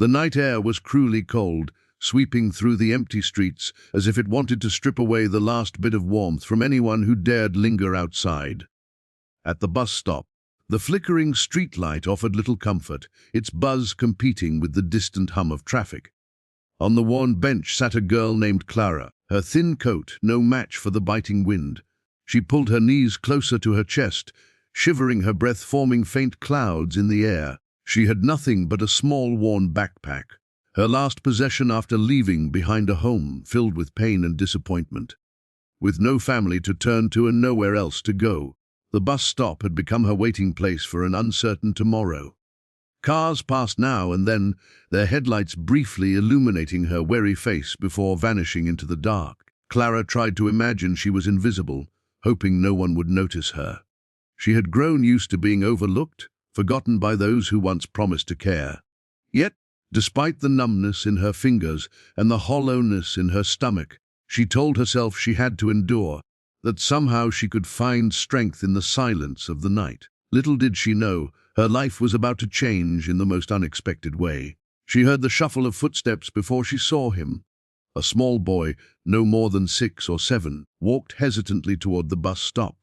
The night air was cruelly cold, sweeping through the empty streets as if it wanted to strip away the last bit of warmth from anyone who dared linger outside. At the bus stop, the flickering streetlight offered little comfort, its buzz competing with the distant hum of traffic. On the worn bench sat a girl named Clara, her thin coat no match for the biting wind. She pulled her knees closer to her chest, shivering, her breath forming faint clouds in the air. She had nothing but a small worn backpack, her last possession after leaving behind a home filled with pain and disappointment. With no family to turn to and nowhere else to go, the bus stop had become her waiting place for an uncertain tomorrow. Cars passed now and then, their headlights briefly illuminating her weary face before vanishing into the dark. Clara tried to imagine she was invisible, hoping no one would notice her. She had grown used to being overlooked, forgotten by those who once promised to care. Yet, despite the numbness in her fingers and the hollowness in her stomach, she told herself she had to endure, that somehow she could find strength in the silence of the night. Little did she know, her life was about to change in the most unexpected way. She heard the shuffle of footsteps before she saw him. A small boy, no more than 6 or 7, walked hesitantly toward the bus stop.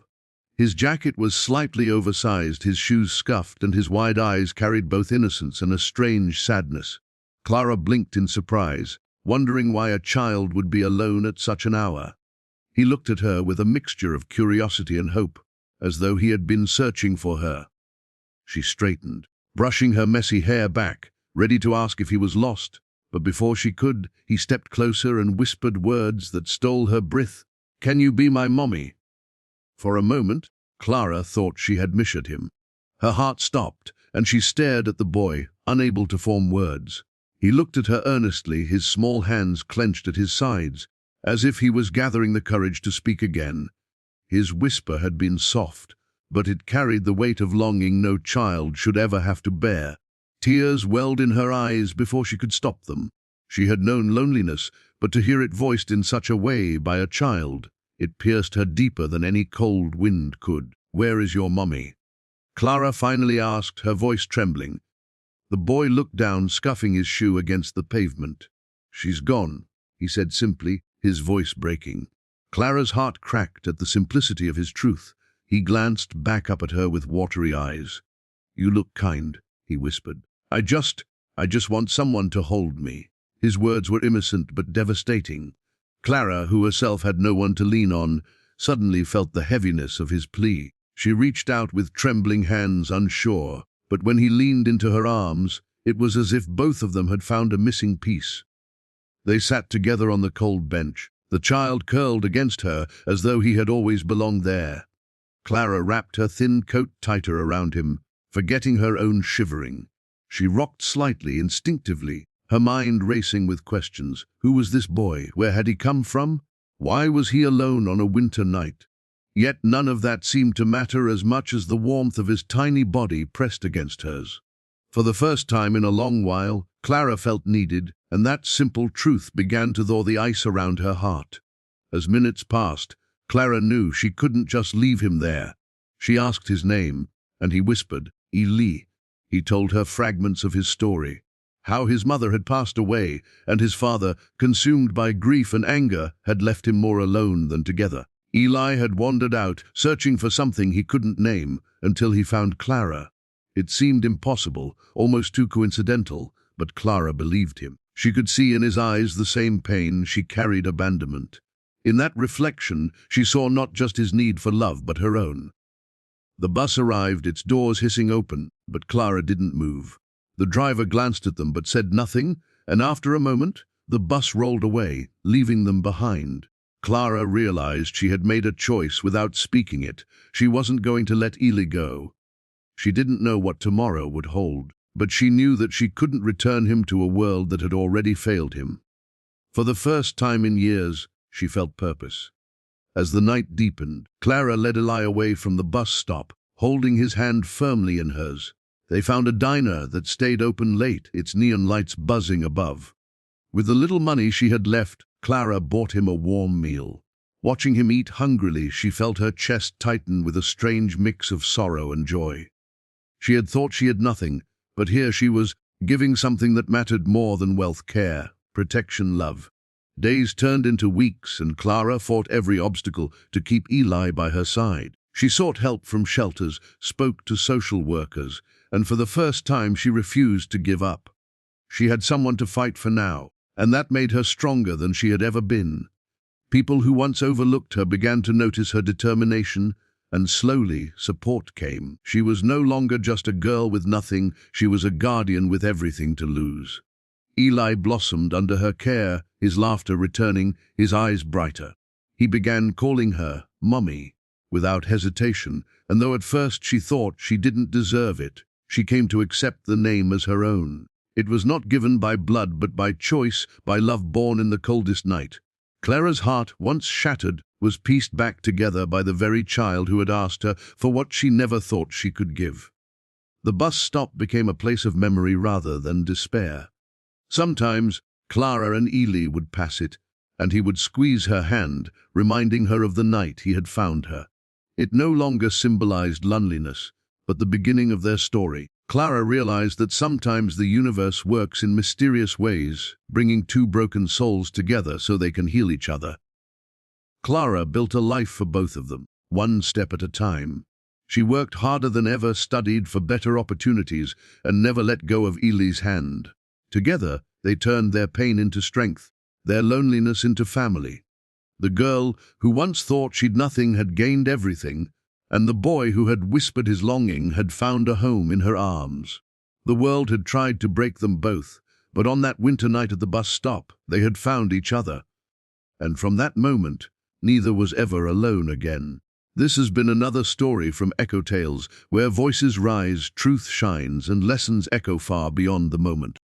His jacket was slightly oversized, his shoes scuffed, and his wide eyes carried both innocence and a strange sadness. Clara blinked in surprise, wondering why a child would be alone at such an hour. He looked at her with a mixture of curiosity and hope, as though he had been searching for her. She straightened, brushing her messy hair back, ready to ask if he was lost, but before she could, he stepped closer and whispered words that stole her breath. "Can you be my mommy?" For a moment, Clara thought she had misheard him. Her heart stopped, and she stared at the boy, unable to form words. He looked at her earnestly, his small hands clenched at his sides, as if he was gathering the courage to speak again. His whisper had been soft, but it carried the weight of longing no child should ever have to bear. Tears welled in her eyes before she could stop them. She had known loneliness, but to hear it voiced in such a way by a child, it pierced her deeper than any cold wind could. "Where is your mommy?" Clara finally asked, her voice trembling. The boy looked down, scuffing his shoe against the pavement. "She's gone," he said simply, his voice breaking. Clara's heart cracked at the simplicity of his truth. He glanced back up at her with watery eyes. "You look kind," he whispered. I just want someone to hold me." His words were innocent but devastating. Clara, who herself had no one to lean on, suddenly felt the heaviness of his plea. She reached out with trembling hands, unsure, but when he leaned into her arms, it was as if both of them had found a missing piece. They sat together on the cold bench, the child curled against her as though he had always belonged there. Clara wrapped her thin coat tighter around him, forgetting her own shivering. She rocked slightly, instinctively, her mind racing with questions. Who was this boy? Where had he come from? Why was he alone on a winter night? Yet none of that seemed to matter as much as the warmth of his tiny body pressed against hers. For the first time in a long while, Clara felt needed, and that simple truth began to thaw the ice around her heart. As minutes passed, Clara knew she couldn't just leave him there. She asked his name, and he whispered, "Eli." He told her fragments of his story, how his mother had passed away, and his father, consumed by grief and anger, had left him more alone than together. Eli had wandered out, searching for something he couldn't name, until he found Clara. It seemed impossible, almost too coincidental, but Clara believed him. She could see in his eyes the same pain she carried, abandonment. In that reflection, she saw not just his need for love, but her own. The bus arrived, its doors hissing open, but Clara didn't move. The driver glanced at them but said nothing, and after a moment, the bus rolled away, leaving them behind. Clara realized she had made a choice without speaking it. She wasn't going to let Eli go. She didn't know what tomorrow would hold, but she knew that she couldn't return him to a world that had already failed him. For the first time in years, she felt purpose. As the night deepened, Clara led Eli away from the bus stop, holding his hand firmly in hers. They found a diner that stayed open late, its neon lights buzzing above. With the little money she had left, Clara bought him a warm meal. Watching him eat hungrily, she felt her chest tighten with a strange mix of sorrow and joy. She had thought she had nothing, but here she was giving something that mattered more than wealth: care, protection, love. Days turned into weeks, and Clara fought every obstacle to keep Eli by her side. She sought help from shelters, spoke to social workers, and for the first time she refused to give up. She had someone to fight for now, and that made her stronger than she had ever been. People who once overlooked her began to notice her determination, and slowly support came. She was no longer just a girl with nothing, she was a guardian with everything to lose. Eli blossomed under her care, his laughter returning, his eyes brighter. He began calling her Mummy, without hesitation, and though at first she thought she didn't deserve it, she came to accept the name as her own. It was not given by blood but by choice, by love born in the coldest night. Clara's heart, once shattered, was pieced back together by the very child who had asked her for what she never thought she could give. The bus stop became a place of memory rather than despair. Sometimes Clara and Eli would pass it, and he would squeeze her hand, reminding her of the night he had found her. It no longer symbolized loneliness, but the beginning of their story. Clara realized that sometimes the universe works in mysterious ways, bringing two broken souls together so they can heal each other. Clara built a life for both of them, one step at a time. She worked harder than ever, studied for better opportunities, and never let go of Eli's hand. Together, they turned their pain into strength, their loneliness into family. The girl who once thought she'd nothing had gained everything, and the boy who had whispered his longing had found a home in her arms. The world had tried to break them both, but on that winter night at the bus stop, they had found each other. And from that moment, neither was ever alone again. This has been another story from Echo Tales, where voices rise, truth shines, and lessons echo far beyond the moment.